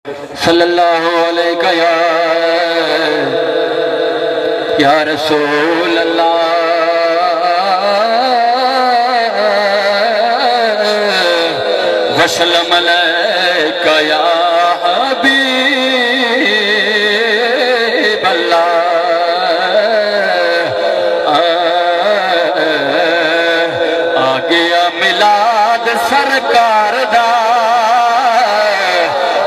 صلی اللہ علیہ یا رسول اللہ وسلم علیک یا حبیب اللہ آ گیا میلاد سرکار دا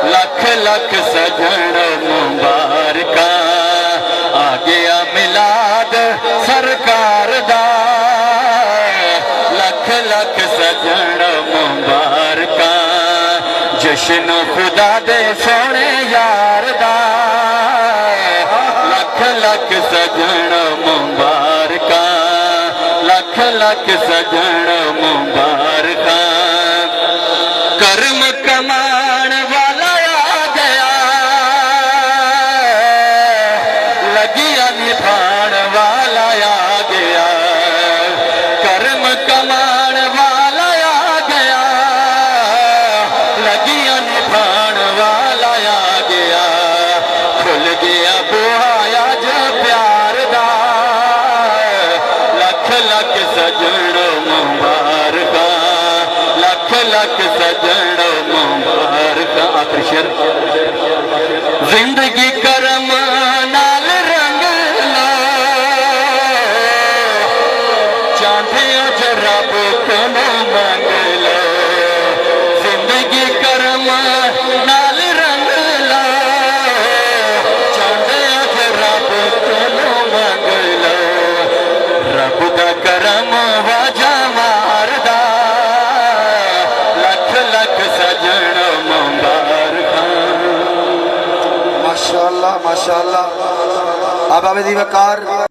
لکھ لکھ سجن مبارکہ آ گیا میلاد سرکار دا لکھ لکھ سجن مبارکہ جشن خدا دے سونے یار دا لکھ لکھ سجن مبارکہ لکھ لکھ سجن مبارکہ کرم کمان والا آ گیا لگیا نبھان والا آ گیا کرم کمان والا آ گیا لگیا نبھان والا آ گیا کھل گیا بوہایا جو پیار دا لکھ لکھ سجن مبارکہ لکھ لکھ سجن مبارکہ آخر شر زندگی کرم نال رنگ لو چاندیوں جو رب کو منگ لو زندگی کرم نال رنگ لو چاندیوں جو رب کو منگ لو رب دا کرم واجہ ماردا لکھ لکھ سجن مبارکہ ماشاءاللہ ماشاءاللہ اب آبادی وقار